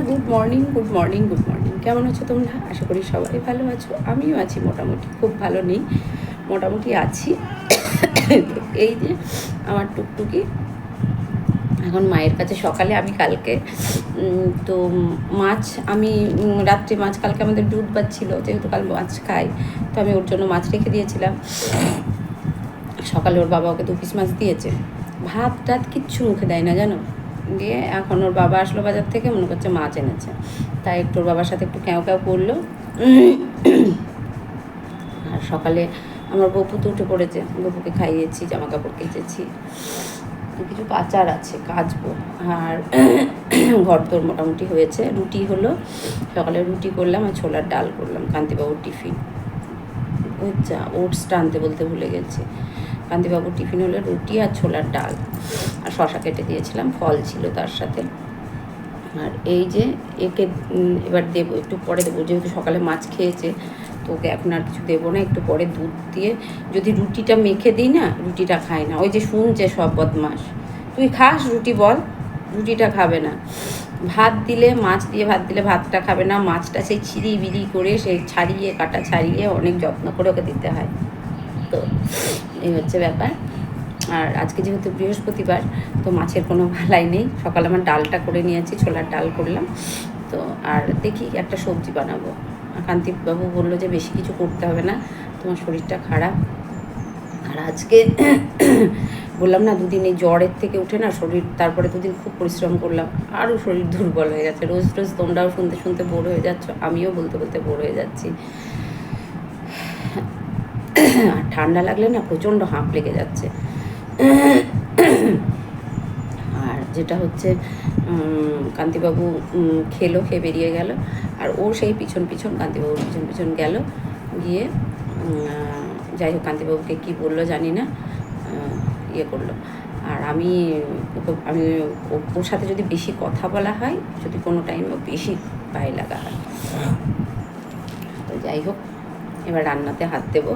Good morning good morning good morning. কেমন আছো তোমরা? আশা করি সবাই ভালো আছো। আমিও আছি মোটামুটি, খুব ভালো নেই, মোটামুটি আছি। তো এই যে আমার টুকটুকি এখন মায়ের কাছে। সকালে আমি কালকে তো মাছ, আমি রাত্রে মাছ, কালকে আমাদের বুধবার ছিল, যেহেতু কাল মাছ খাই, তো আমি ওর জন্য মাছ রেখে দিয়েছিলাম। সকালে ওর বাবা ওকে 2 পিস মাছ দিয়েছে, ভাত টাত কিচ্ছু মুখে দেয় না জানো। দিয়ে এখন ওর বাবা আসলো বাজার থেকে, মনে করছে মাছ এনেছে, তাই একটু ওর বাবার সাথে একটু ক্যাও ক্যাও করলো। আর সকালে আমার বপু তো উঠে পড়েছে, বপুকে খাইয়েছি, জামা কাপড় কেচেছি, কিছু কাচার আছে কাচবো। আর ঘর তোর মোটামুটি হয়েছে। রুটি হলো, সকালে রুটি করলাম আর ছোলার ডাল করলাম কান্তিবাবুর টিফিন। আচ্ছা, ওটসটা আনতে বলতে ভুলে গেছি। কান্তিবাবুর টিফিন হলো রুটি আর ছোলার ডাল, আর শশা কেটে দিয়েছিলাম, ফল ছিল তার সাথে। আর এই যে একে এবার দেবো, একটু পরে দেবো, যেহেতু সকালে মাছ খেয়েছে, তো ওকে এখন আর কিছু দেবো না। একটু পরে দুধ দিয়ে যদি রুটিটা মেখে দিই না, রুটিটা খায় না। ওই যে শুনছে সব বদমাস, তুই খাস রুটি বল, রুটিটা খাবে না। ভাত দিলে, মাছ দিয়ে ভাত দিলে ভাতটা খাবে না, মাছটা সেই ছিঁড়ি বিড়ি করে সেই ছাড়িয়ে কাটা ছাড়িয়ে অনেক যত্ন করে ওকে দিতে হয়। তো এই হচ্ছে ব্যাপার। আর আজকে যেহেতু বৃহস্পতিবার, তো মাছের কোনো ভালাই নেই। সকালে আমার ডালটা করে নিয়েছি, ছোলার ডাল করলাম। তো আর দেখি একটা সবজি বানাবো। কান্তিবাবু বললো যে বেশি কিছু করতে হবে না, তোমার শরীরটা খারাপ। আর আজকে বললাম না, দুদিন এই জ্বরের থেকে উঠে না শরীর, তারপরে দুদিন খুব পরিশ্রম করলাম, আরও শরীর দুর্বল হয়ে গেছে। রোজ রোজ তোমরাও শুনতে শুনতে বোর হয়ে যাচ্ছ, আমিও বলতে বলতে বোর হয়ে যাচ্ছি। আর ঠান্ডা লাগলে না প্রচণ্ড হাঁপ লেগে যাচ্ছে। আর যেটা হচ্ছে, কান্তিবাবু খেলো, খেয়ে বেরিয়ে গেল, আর ও সেই পিছন পিছন, কান্তিবাবুর পিছন পিছন গেল, গিয়ে যাই হোক কান্তিবাবুকে কী বললো জানি না, ইয়ে করলো। আর আমি ওর সাথে যদি বেশি কথা বলা হয়, যদি কোনো টাইমে বেশি গায়ে লাগা হয়, তো যাই হোক এবার রান্নাতে হাত দেবো।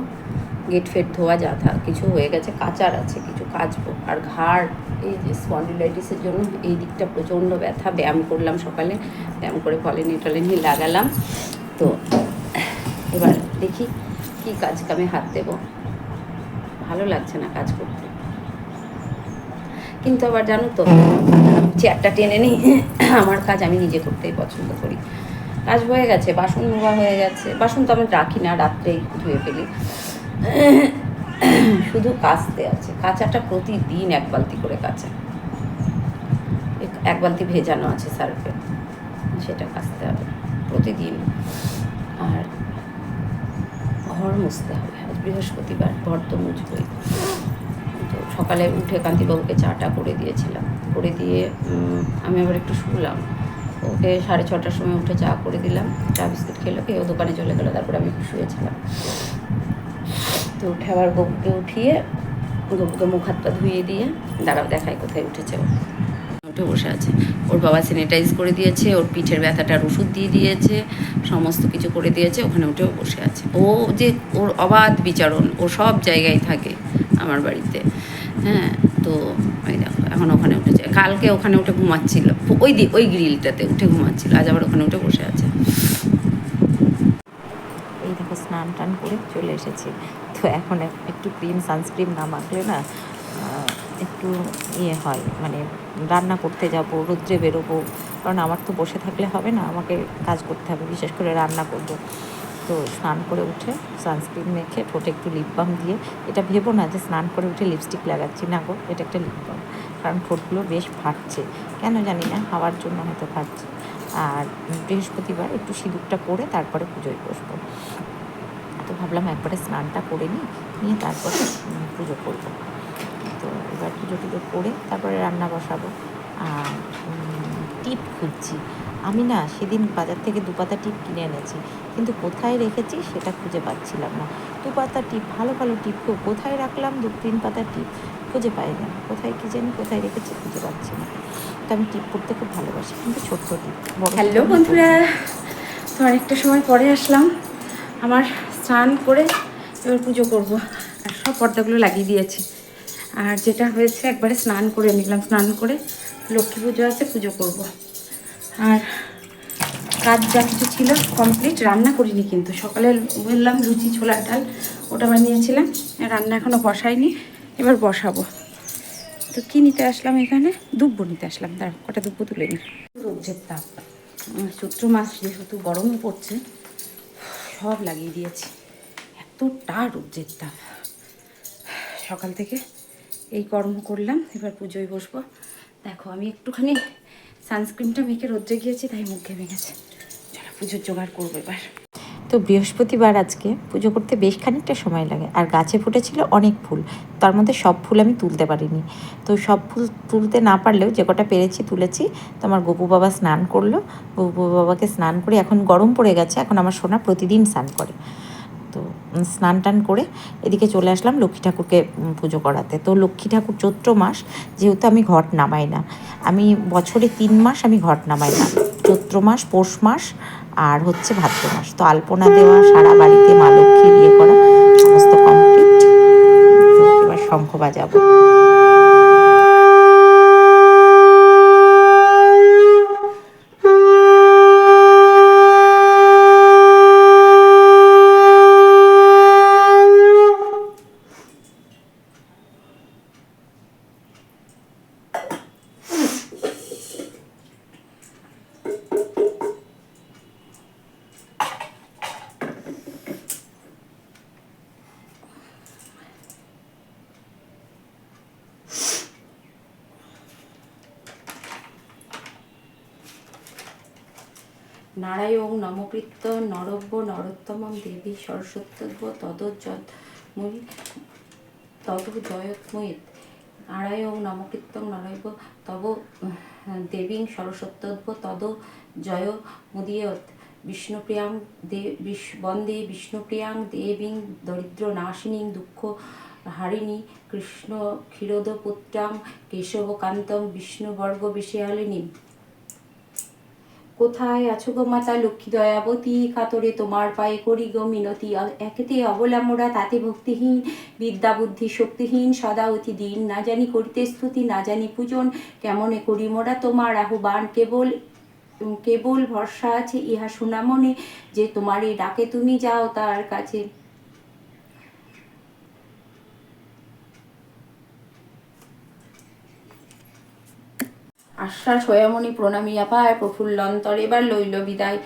গেট ফেট ধোয়া যা কিছু হয়ে গেছে, কাচার আছে, কিছু কাচবো। আর ঘাড়, এই যে স্পন্ডিলাইটিসের জন্য এই দিকটা প্রচণ্ড ব্যথা। ব্যায়াম করলাম সকালে, ব্যায়াম করে ফলেনি টলেনি লাগালাম। তো এবার দেখি কী কাজ কামে হাত দেবো, ভালো লাগছে না কাজ করতে। কিন্তু আবার জানো তো, চেয়ারটা টেনে নিই, আমার কাজ আমি নিজে করতেই পছন্দ করি। কাজ হয়ে গেছে, বাসন ধোয়া হয়ে গেছে, বাসন তো আমি রাখি না, রাত্রেই ধুয়ে ফেলি, শুধু কাচতে আছে। কাচাটা প্রতিদিন 1 বালতি করে কাচা, 1 বালতি ভেজানো আছে সার্ফে, সেটা কাচতে হবে প্রতিদিন। আর ঘর মুছতে হবে, আজ বৃহস্পতিবার, ঘর তো মুছবই। তো সকালে উঠে কান্তিবাবুকে চাটা করে দিয়েছিলাম, করে দিয়ে আমি আবার একটু শুলাম। ওকে 6:30টার সময় উঠে চা করে দিলাম, চা বিস্কুট খেলো, খেয়ে ও দোকানে চলে গেলো, তারপরে আমি একটু শুয়েছিলাম। তো উঠে আবার গপুকে উঠিয়ে, গপুকে মুখ হাত পা ধুয়ে দিয়ে, দাঁড়াও দেখায় কোথায় উঠেছে। ও উঠে বসে আছে, ওর বাবা স্যানিটাইজ করে দিয়েছে, ওর পিঠের ব্যথাটার ওষুধ দিয়ে দিয়েছে, সমস্ত কিছু করে দিয়েছে, ওখানে উঠেও বসে আছে। ও যে ওর অবাধ বিচরণ, ও সব জায়গায় থাকে আমার বাড়িতে। হ্যাঁ, তো ওই দেখো এখন ওখানে উঠেছে, কালকে ওখানে উঠে ঘুমাচ্ছিল, ওই গ্রিলটাতে উঠে ঘুমাচ্ছিল, আজ আবার ওখানে উঠে বসে আছে। এই দেখো স্নান টান করে চলে এসেছি। তো এখন একটু সানস্ক্রিন না মাখলে না একটু ইয়ে হয়, মানে রান্না করতে যাব, রোদ্রে বেরোবো, কারণ আমার তো বসে থাকলে হবে না, আমাকে কাজ করতে হবে, বিশেষ করে রান্না করব। তো স্নান করে উঠে সানস্ক্রিন মেখে ঠোঁটে একটু লিপ বাম দিয়ে, এটা ভেবো না যে স্নান করে উঠে লিপস্টিক লাগাচ্ছি, না গো, এটা একটা লিপ বাম, কারণ ঠোঁটগুলো বেশ ফাটছে, কেন জানি না, হাওয়ার জন্য হয়তো ফাটছে। আর বৃহস্পতিবার একটু সিঁদুরটা পরে তারপরে পুজোয় বসবো। তো ভাবলাম একবারে স্নানটা করে নিয়ে তারপরে পুজো করবো। তো এবার পুজো টুজো করে তারপরে রান্না বসাবো। আর টিপ খুঁজছি আমি, না সেদিন বাজার থেকে 2 পাতা টিপ কিনে এনেছি, কিন্তু কোথায় রেখেছি সেটা খুঁজে পাচ্ছিলাম না। 2 পাতা টিপ, ভালো ভালো টিপ, কোথায় রাখলাম 2-3 পাতা টিপ খুঁজে পাই না, কোথায় কী জানি কোথায় রেখেছি খুঁজে পাচ্ছি না। তো আমি টিপ পড়তে খুব ভালোবাসি, কিন্তু ছোট্ট টিপ। হ্যালো বন্ধুরা, তো অনেকটা সময় পরে আসলাম। আমার স্নান করে এবার পুজো করব, আর সব পর্দাগুলো লাগিয়ে দিয়েছি। আর যেটা হয়েছে, একবারে স্নান করে নিলাম, স্নান করে লক্ষ্মী পুজো আছে, পুজো করব। আর কাজ যা কিছু ছিল কমপ্লিট। রান্না করিনি কিন্তু, সকালে বললাম লুচি ছোলার ডাল ওটা বানিয়েছিলাম, রান্না এখনও বসাইনি, এবার বসাবো। তো কী নিতে আসলাম এখানে, দুব্বো নিতে আসলাম, দাঁড়া কটা দুব্বো তুলে নিই। রোদ্রের তাপ, চৈত্র মাস যেহেতু গরমও পড়ছে, সব লাগিয়ে দিয়েছি, এতটা রোদ্রের তাপ। সকাল থেকে এই কর্ম করলাম, এবার পুজোয় বসবো। দেখো আমি একটুখানি সানস্ক্রিনটা মেখে রোদ্রে গিয়েছি, তাই মুখ ঘেমে গেছে। চলো পুজোর জোগাড় করবো এবার। তো বৃহস্পতিবার আজকে পুজো করতে বেশ খানিকটা সময় লাগে, আর গাছে ফুটেছিল অনেক ফুল, তার মধ্যে সব ফুল আমি তুলতে পারিনি। তো সব ফুল তুলতে না পারলেও যে কটা পেরেছি তুলেছি। তো আমার গপু বাবা স্নান করলো, গপু বাবাকে স্নান করে, এখন গরম পড়ে গেছে, এখন আমার সোনা প্রতিদিন স্নান করে। তো স্নান টান করে এদিকে চলে আসলাম লক্ষ্মী ঠাকুরকে পুজো করাতে। তো লক্ষ্মী ঠাকুর চৈত্র মাস যেহেতু আমি ঘট নামাই না, আমি বছরে 3 মাস আমি ঘট নামাই না, চৈত্র মাস, পৌষ মাস আর হচ্ছে ভাদ্র মাস। তো আলপনা দেওয়া, সারা বাড়িতে মা লক্ষ্মীর ইয়ে করা সমস্ত কমপ্লিট। তো এবার শঙ্খ বাজাবো। নারায়ণ নমকৃত্য নরব্য নরোত্তমম দেবী সরস্বত্যব্য তদোজয়ৎময়ী তদোজয়ৎময়ীত। নারায়ণ নমকৃত্যং নরব্য তব দেবীং সরস্বত্যব্য তদো জয় মুদীয়ত। বিষ্ণুপ্রিয়াং বন্দে বিষ্ণুপ্রিয়াং দেবীং দরিদ্র নাশিনীং দুঃখ হারিণী কৃষ্ণ ক্ষীরোদপুত্রাং কেশবকান্তং বিষ্ণুবর্গ বিশালিনী। কোথায় আছো গো মাতা লক্ষ্মী দয়াবতী, কাতরে তোমার পায়ে করি গো মিনতি। একেতে অবলা মোরা, তাতে ভক্তিহীন, বিদ্যা বুদ্ধি শক্তিহীন, সদা অতি দিন। না জানি করিতে স্তুতি, না জানি পূজন, কেমনে করি মোরা তোমার আহ্বান। কেবল কেবল ভরসা আছে ইহা শোনা মনে, যে তোমারে ডাকে তুমি যাও তার কাছে। আশ্বাস হয়ামণি প্রণামিয়া পায় প্রফুল্ল অন্তর, এবার লইল বিদায়।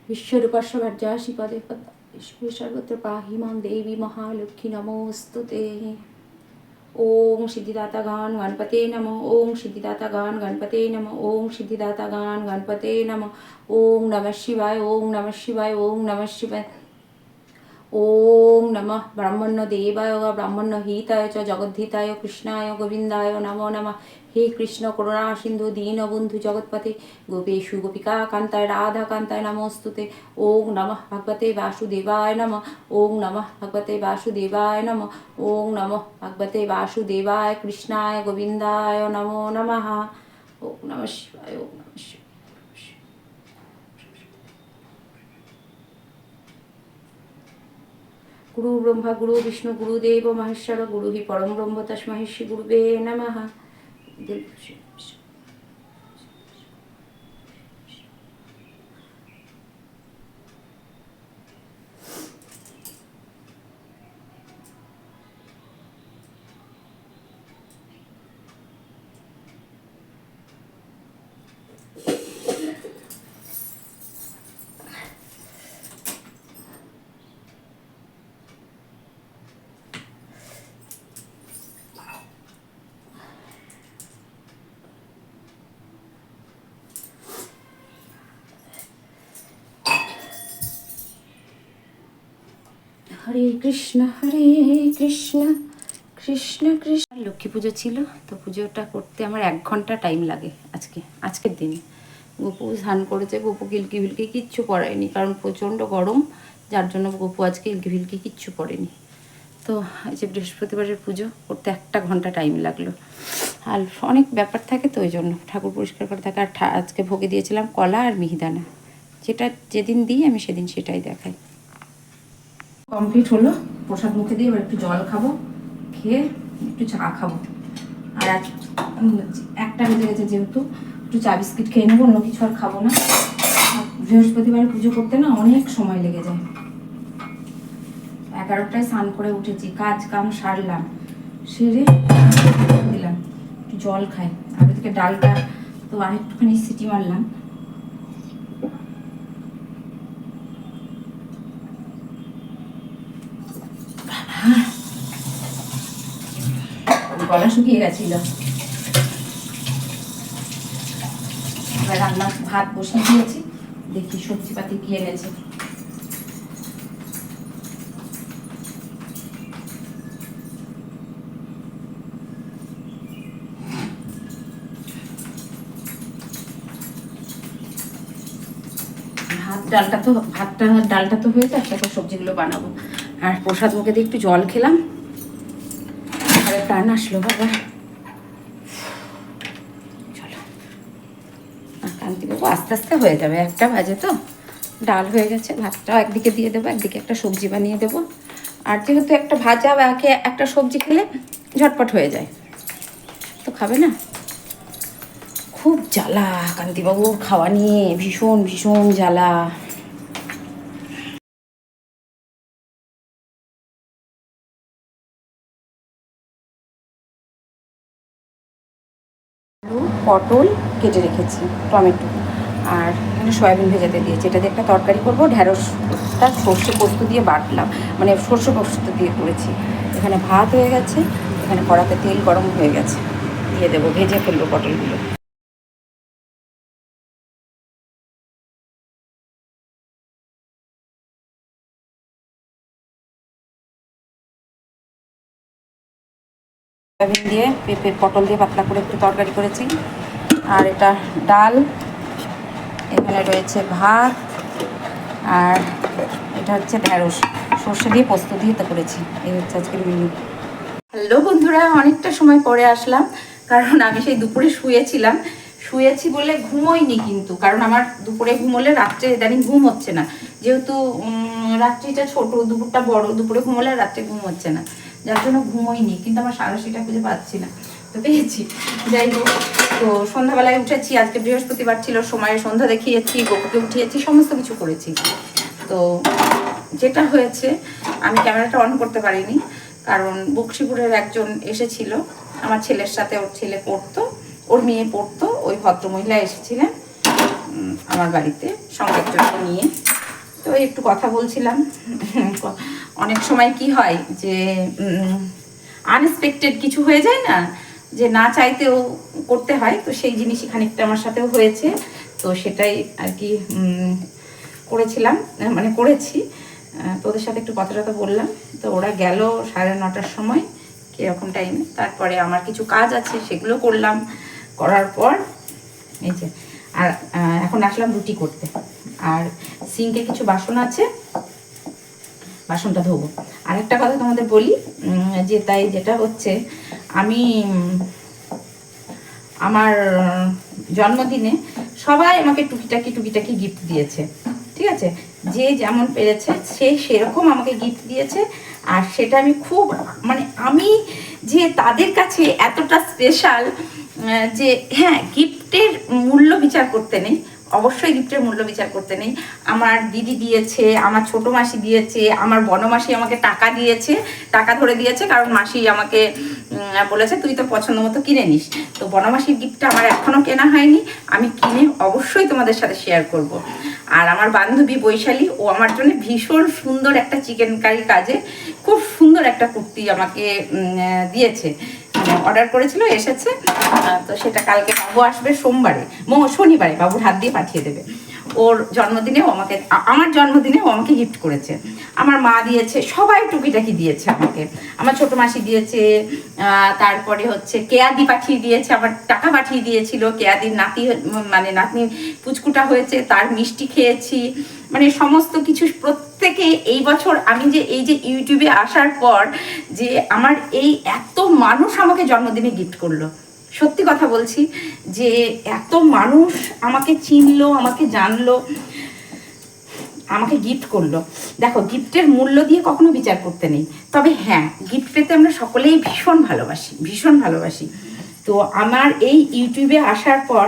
বিশ্বরূপাস্য ভার্যা শিপদে সর্বত্র পাহি মাং দেবী মহালক্ষ্মী নমোস্তুতে। ওং সিদ্ধিদাতা গান গণপতে নমঃ, ওং সিদ্ধিদাতা গান গণপতে নমঃ, ওং সিদ্ধিদাতা গান গণপতে নমঃ। ওং নমঃ শিবায়, ওং নমঃ শিবায়, ওং নমঃ শিবায়। ওং নমঃ ব্রাহ্মণ্য দেবায় ব্রাহ্মণ্য হিতায় চ জগদ্ধিতায় কৃষ্ণায় গোবিন্দায় নমো নমঃ। হে কৃষ্ণ করুণা সিন্ধু দীনবন্ধু জগৎপতে, গোপেশু গোপিকা কান্তায় রাধা কান্তায় নমস্তুতে। ওং নমঃ ভগবতে বাসুদেবায় নমঃ, ওং নমঃ ভগবতে বাসুদেবায় নমঃ, ওং নমঃ ভগবতে বাসুদেবায় কৃষ্ণায় গোবিন্দায় নমো নমঃ। ওং নমঃ শিবায়, ওং নমঃ শিবায়। গুরু ব্রহ্মা গুরু বিষ্ণু গুরুদেব মহেশ্বর, গুরু হি পরম ব্রহ্ম তস্मै শ্রী গুরুবে নমঃ। হরে কৃষ্ণ কৃষ্ণ কৃষ্ণ। লক্ষ্মী পুজো ছিল, তো পুজোটা করতে আমার 1 ঘন্টা টাইম লাগে আজকের দিনে। গপু স্নান করেছে, গপু কিলকি ভিলকি কিচ্ছু পড়ায়নি, কারণ প্রচণ্ড গরম, যার জন্য গপু আজকে ইলকি ভিলকি কিচ্ছু পড়েনি। তো এই যে বৃহস্পতিবারের পুজো করতে 1 ঘন্টা টাইম লাগলো। আর অনেক ব্যাপার থাকে, তো ওই জন্য ঠাকুর পরিষ্কার করে থাকে। আর আজকে ভোগে দিয়েছিলাম কলা আর মিহিদানা, যেটা যেদিন দিই আমি সেদিন সেটাই দেখাই। কমপ্লিট হলো, প্রসাদ মুখে দিয়ে এবার একটু জল খাবো, খেয়ে একটু চা খাবো। আর আজ 1টা বেজে গেছে, যেহেতু একটু চা বিস্কিট খেয়ে নেবো, অন্য কিছু আর খাবো না। বৃহস্পতিবার পুজো করতে না অনেক সময় লেগে যায়। 11টায় স্নান করে উঠেছি, কাজ কাম সারলাম, সেরে দিলাম একটু জল খাই। আগে থেকে ডালটা তো আরেকটুখানি সিটি মারলাম। গলা শুকিয়ে গেছিল। রান্না ভাত বসিয়ে দিয়েছি, দেখি সবজিপাতি কি এনেছে। ডালটা তো হয়েছে, একসাথে সবজিগুলো বানাবো। আর প্রসাদ মুখে দিয়ে একটু জল খেলাম, আর টান আসলো বাবা। চলো কান্তি বাবু, আস্তে আস্তে হয়ে যাবে, 1টা বাজে তো। ডাল হয়ে গেছে, ভাতটাও একদিকে দিয়ে দেবো, একদিকে একটা সবজি বানিয়ে দেবো। আর যেহেতু একটা ভাজা বা একটা সবজি খেলে ঝটপট হয়ে যায়, তো খাবে না। খুব জ্বালা কান্তিবাবুর খাওয়া নিয়ে, ভীষণ ভীষণ জ্বালা। আলু পটল কেটে রেখেছি, টমেটো, আর এখানে সয়াবিন ভেজাতে দিয়েছি। এটা দিয়ে একটা তরকারি করবো। ঢ্যাঁড়সটা সর্ষে পোস্ত দিয়ে বাটলাম, মানে সর্ষে পোস্ত দিয়ে করেছি। এখানে ভাত হয়ে গেছে, এখানে কড়াতে তেল গরম হয়ে গেছে, দিয়ে দেবো, ভেজে ফেলবো পটলগুলো। সয়াবিন দিয়ে পটল দিয়ে পাতলা করে একটু তরকারি করেছি। আর এটা ডাল, এখানে রয়েছে ভাত, আর এটা হচ্ছে ঢ্যাঁড়স সর্ষে দিয়ে পোস্ত দিয়ে তো করেছি। এই হচ্ছে আজকের মেনু। হ্যালো বন্ধুরা, অনেকটা সময় পরে আসলাম, কারণ আমি সেই দুপুরে শুয়েছি বলে ঘুমোইনি কিন্তু, কারণ আমার দুপুরে ঘুমোলে রাত্রে ইদানিং ঘুম হচ্ছে না। যেহেতু রাত্রিটা ছোট, দুপুরটা বড়, দুপুরে ঘুমোলে রাত্রে ঘুম হচ্ছে না, যার জন্য ঘুমোইনি। কিন্তু আমার সারাশিটা খুঁজে পাচ্ছি না, তো পেয়েছি। যাই হোক, তো সন্ধ্যাবেলায় উঠেছি, আজকে বৃহস্পতিবার ছিল, সময়ে সন্ধ্যা দেখিয়েছি, গোপুকে উঠিয়েছি, সমস্ত কিছু করেছি। তো যেটা হয়েছে, আমি ক্যামেরাটা অন করতে পারিনি, কারণ বক্সিপুরের একজন এসেছিল আমার ছেলের সাথে। ওর ছেলে পড়তো, ওর মেয়ে পড়তো, ওই ভদ্রমহিলা এসেছিলেন আমার বাড়িতে সঙ্গের জন্য নিয়ে। তো একটু কথা বলছিলাম। অনেক সময় কি হয় যে আনএক্সপেক্টেড কিছু হয়ে যায় না, যে না চাইতেও করতে হয়, তো সেই জিনিসই খানিকটা আমার সাথেও হয়েছে। তো সেটাই আর কি করেছিলাম, মানে করেছি। তোদের সাথে একটু কথা টথা বললাম। তো ওরা গেল 9:30টার সময়, কীরকম টাইমে। তারপরে আমার কিছু কাজ আছে, সেগুলো করলাম। করার পর এই যে, আর এখন আসলাম রুটি করতে। আর সিঙ্কে কিছু বাসন আছে, বাসনটা ধোবো। আর একটা কথা তোমাদের বলি, যে তাই যেটা হচ্ছে, আমি আমার জন্মদিনে সবাই আমাকে টুকিটাকি গিফট দিয়েছে, ঠিক আছে। যে যেমন পেরেছে সে সেরকম আমাকে গিফট দিয়েছে। আর সেটা আমি খুব, মানে আমি যে তাদের কাছে এতটা স্পেশাল, যে হ্যাঁ, গিফটের মূল্য বিচার করতে নেই, অবশ্যই গিফটের মূল্য বিচার করতে নেই। আমার দিদি দিয়েছে, আমার ছোটো মাসি দিয়েছে, আমার বনমাসি আমাকে টাকা দিয়েছে, টাকা ধরে দিয়েছে, কারণ মাসি আমাকে বলেছে তুই তো পছন্দ মতো কিনে নিস। তো বনমাসির গিফটটা আমার এখনও কেনা হয়নি, আমি কিনে অবশ্যই তোমাদের সাথে শেয়ার করব। আর আমার বান্ধবী বৈশালী, ও আমার জন্য ভীষণ সুন্দর একটা চিকেন কারি কাজে খুব সুন্দর একটা কুর্তি আমাকে দিয়েছে, অর্ডার করেছিল, এসেছে। তো সেটা কালকে বাবু আসবে শনিবারে বাবুর হাত দিয়ে পাঠিয়ে দেবে। ওর জন্মদিনেও আমাকে, আমার জন্মদিনেও আমাকে গিফট করেছে। আমার মা দিয়েছে, সবাই টুকিটাকি দিয়েছে আমাকে। আমার ছোটো মাসি দিয়েছে, তারপরে হচ্ছে কেয়াদি পাঠিয়ে দিয়েছে, আমার টাকা পাঠিয়ে দিয়েছিল। কেয়াদির নাতি, মানে নাতনি পুচকুটা হয়েছে, তার মিষ্টি খেয়েছি, মানে সমস্ত কিছু। প্রত্যেকে এই বছর আমি যে এই যে ইউটিউবে আসার পর যে আমার এই এত মানুষ আমাকে জন্মদিনে গিফট করলো, সত্যি কথা বলছি, যে এত মানুষ আমাকে চিনলো, আমাকে জানলো। আমাকে গিফট করলো। দেখো, গিফটের মূল্য দিয়ে কখনো বিচার করতে নেই, তবে হ্যাঁ, গিফট পেতে আমরা সকলেই ভীষণ ভালোবাসি, ভীষণ ভালোবাসি। তো আমার এই ইউটিউবে আসার পর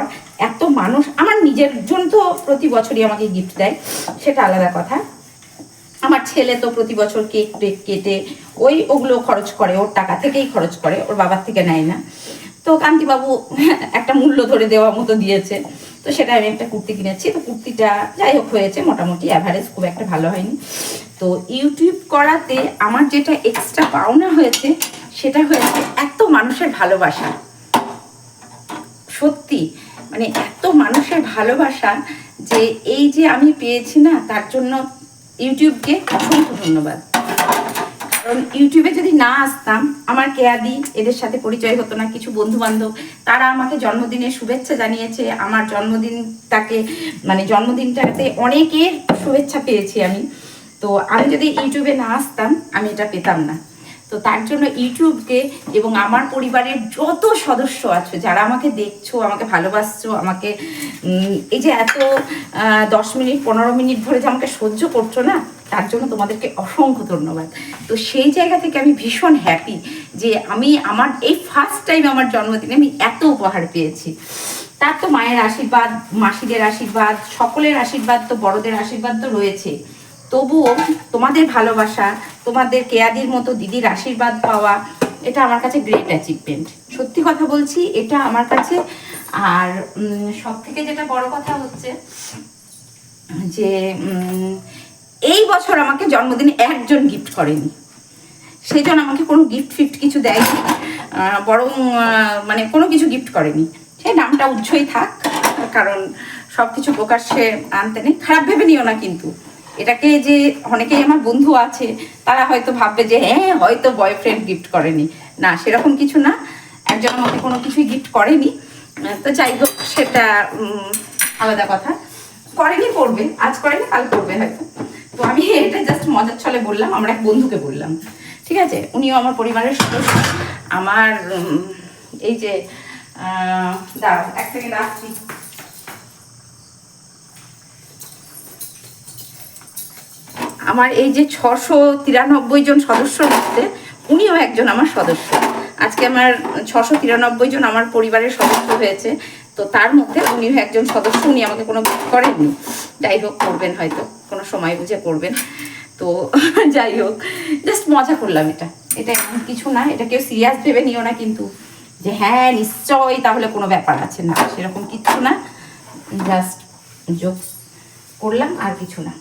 এত মানুষ, আমার নিজের জন তো প্রতি বছরই আমাকে গিফট দেয়, সেটা আলাদা কথা। আমার ছেলে তো প্রতি বছর কেক টেক কেটে ওগুলো খরচ করে, ওর টাকা থেকেই খরচ করে, ওর বাবার থেকে নেয় না। তো কান্তিবাবু একটা মূল্য ধরে দেওয়া মতো দিয়েছে, তো সেটা আমি একটা কুর্তি কিনেছি। তো কুর্তিটা যাই হোক হয়েছে মোটামুটি অ্যাভারেজ, খুব একটা ভালো হয়নি। তো ইউটিউব করাতে আমার যেটা এক্সট্রা পাওনা হয়েছে সেটা হয়েছে এত মানুষের ভালোবাসা। সত্যি মানে এত মানুষের ভালোবাসা যে এই যে আমি পেয়েছি না, তার জন্য ইউটিউবকে অসংখ্য ধন্যবাদ। কারণ ইউটিউবে যদি না আসতাম, আমার কেয়াদি এদের সাথে পরিচয় হতো না। কিছু বন্ধু বান্ধব তারা আমাকে জন্মদিনের শুভেচ্ছা জানিয়েছে, আমার জন্মদিনটাকে মানে জন্মদিনটাতে অনেকের শুভেচ্ছা পেয়েছি আমি। তো আমি যদি ইউটিউবে না আসতাম আমি এটা পেতাম না। তো তার জন্য ইউটিউবকে এবং আমার পরিবারের যত সদস্য আছো, যারা আমাকে দেখছো, আমাকে ভালোবাসছো, আমাকে এই যে এত 10 মিনিট 15 মিনিট ধরে যে আমাকে সহ্য করছো না, তার জন্য তোমাদেরকে অসংখ্য ধন্যবাদ। তো সেই জায়গা থেকে আমি ভীষণ হ্যাপি যে আমি আমার এই ফার্স্ট টাইম আমার জন্মদিনে আমি এত উপহার পেয়েছি। তার তো মায়ের আশীর্বাদ, মাসিদের আশীর্বাদ, সকলের আশীর্বাদ, তো বড়দের আশীর্বাদ তো রয়েছে। তবুও তোমাদের ভালোবাসা, তোমাদের কেয়াদির মতো দিদির আশীর্বাদ পাওয়া, এটা আমার কাছে গ্রেট অ্যাচিভমেন্ট, সত্যি কথা বলছি এটা আমার কাছে। আর সব থেকে যেটা বড় কথা হচ্ছে যে এই বছর আমাকে জন্মদিনে একজন গিফট করেনি, সেই জন্য আমাকে কোনো গিফট ফিফট কিছু দেয়নি, বরং মানে কোনো কিছু গিফট করেনি। সেই নামটা উজ্জ্বলই থাক, কারণ সব কিছু প্রকাশ্যে আনতে নেই, খারাপ ভেবে নিও না। কিন্তু এটাকে যে অনেকেই আমার বন্ধু আছে তারা হয়তো ভাববে যে হ্যাঁ হয়তো বয়ফ্রেন্ড গিফট করেনি, না সেরকম কিছু না, একজন আমাকে কোনো কিছুই গিফট করেনি। তো যাই হোক, সেটা আলাদা কথা। করেনি, করবে, আজ করেনি কাল করবে হয়তো। তো আমি এটা জাস্ট মজার ছলে বললাম, আমার এক বন্ধুকে বললাম, ঠিক আছে, উনিও আমার পরিবারের সদস্য। আমার এই যে দাঁড়াও এক সেকেন্ড আসছি, আমার এই যে 693 জন সদস্যর মধ্যে উনিও একজন আমার সদস্য। আজকে আমার 693 জন আমার পরিবারের সদস্য হয়েছে, তো তার মধ্যে উনিও একজন সদস্য। উনি আমাকে কোনো গিফট করেননি, যাই হোক করবেন হয়তো কোনো সময় বুঝে করবেন। তো যাই হোক, জাস্ট মজা করলাম। এটা এমন কিছু না, এটা কেউ সিরিয়াস ভেবে নিও না কিন্তু যে হ্যাঁ নিশ্চয়ই তাহলে কোনো ব্যাপার আছে, না সেরকম কিচ্ছু না, জাস্ট জোক করলাম আর কিছু না।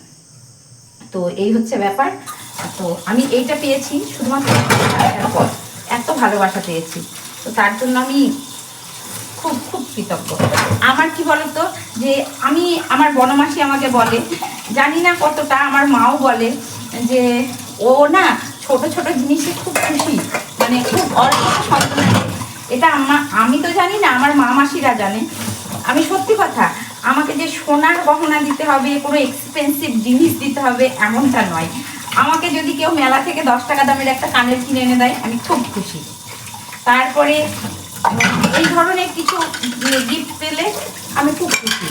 তো এই হচ্ছে ব্যাপার। তো আমি এইটা পেয়েছি শুধুমাত্র এত ভালোবাসা পেয়েছি, তো তার জন্য আমি খুব খুব কৃতজ্ঞ। আমার কি বলতো যে আমি, আমার বনমাসি আমাকে বলে, জানি না কতটা, আমার মাও বলে যে ও না ছোট ছোট জিনিসে খুব খুশি, মানে খুব অল্প সন্তান। এটা আমি তো জানি না, আমার মা মাসিরা জানে। আমি সত্যি কথা, আমাকে যে সোনার গহনা দিতে হবে, কোনো এক্সপেন্সিভ জিনিস দিতে হবে এমনটা নয়। আমাকে যদি কেউ মেলা থেকে 10 টাকা দামের একটা কানের কিনে এনে দেয় আমি খুব খুশি। তারপরে এই ধরনের কিছু গিফট পেলে আমি খুব খুশি।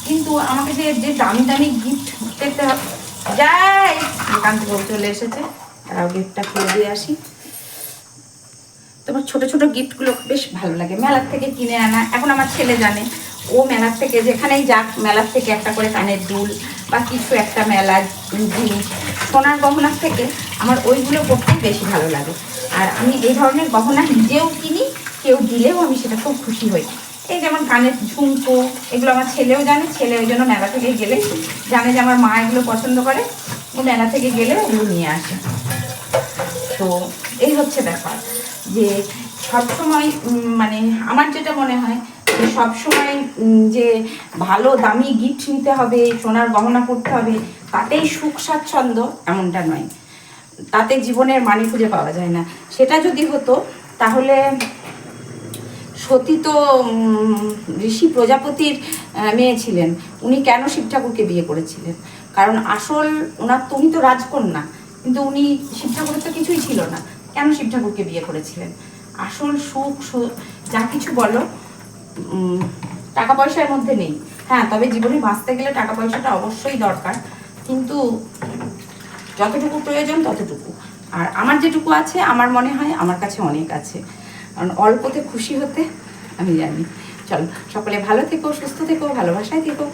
কিন্তু আমাকে যে যে দামি দামি গিফট পেতে হবে, যাই কান্তিবাবু চলে এসেছে, তারাও গিফটটা খুলে দিয়ে আসি। তোমার ছোট ছোট গিফটগুলো বেশ ভালো লাগে, মেলার থেকে কিনে আনা। এখন আমার ছেলে জানে, ও মেলার থেকে যেখানেই যাক, মেলার থেকে একটা করে কানের দুল বা কিছু একটা মেলার জিনিস, সোনার গহনার থেকে আমার ওইগুলো করতেই বেশি ভালো লাগে। আর আমি এই ধরনের গহনা নিজেও কিনি, কেউ দিলেও আমি সেটা খুব খুশি হই। এই যেমন কানের ঝুমকো, এগুলো আমার ছেলেও জানে, ছেলে ওই জন্য মেলা থেকে গেলে জানে যে আমার মা এগুলো পছন্দ করে, ও মেলা থেকে গেলে ওগুলো নিয়ে আসে। তো এই হচ্ছে ব্যাপার যে সবসময় মানে আমার যেটা মনে হয় যে সবসময় যে ভালো দামি গিফট নিতে হবে, সোনার গহনা করতে হবে, তাতেই সুখ স্বাচ্ছন্দ্য এমনটা নয়, তাতে জীবনের মানে খুঁজে পাওয়া যায় না। সেটা যদি হতো তাহলে সতী তো ঋষি প্রজাপতির মেয়ে ছিলেন, উনি কেন শিব ঠাকুরকে বিয়ে করেছিলেন? কারণ আসল ওনার তো, উনি তো রাজকন্যা, কিন্তু উনি শিব ঠাকুরের তো কিছুই ছিল না, কেন শিব ঠাকুরকে বিয়ে করেছিলেন? আসল সুখ যা কিছু বলো টাকা পয়সার মধ্যে নেই। হ্যাঁ, তবে জীবনে বাঁচতে গেলে টাকা পয়সাটা অবশ্যই দরকার, কিন্তু যতটুকু প্রয়োজন ততটুকু। আর আমার যেটুকু আছে আমার মনে হয় আমার কাছে অনেক আছে, কারণ অল্পতে খুশি হতে আমি জানি। চলো, সকলে ভালো থেকো, সুস্থ থেকো, ভালোবাসায় থেকো।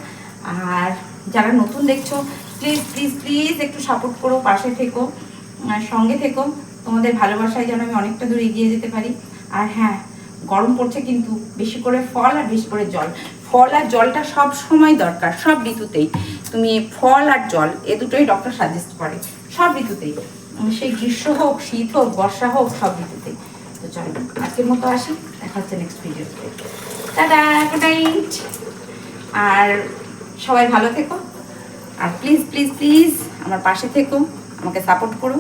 আর যারা নতুন দেখছো, প্লিজ প্লিজ প্লিজ একটু সাপোর্ট করো, পাশে থেকো, আর সঙ্গে থেকো। তোমাদের ভালোবাসায় যেন আমি অনেকটা দূর এগিয়ে যেতে পারি। আর হ্যাঁ, গরম পড়ছে কিন্তু বেশি করে ফল আর বেশি করে জল। ফল আর জলটা সব সময় দরকার, সব ঋতুতেই। তুমি ফল আর জল এ দুটোই ডক্টর সাজেস্ট করে সব ঋতুতেই, সেই গ্রীষ্ম হোক, শীত হোক, বর্ষা হোক, সব ঋতুতেই। তো চলো, আজকের মতো আসি, দেখা হচ্ছে নেক্সট ভিডিওতে। Tata, good night. আর সবাই ভালো থেকো, আর প্লিজ প্লিজ প্লিজ আমার পাশে থেকো, আমাকে সাপোর্ট করো।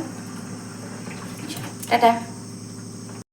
টাটা।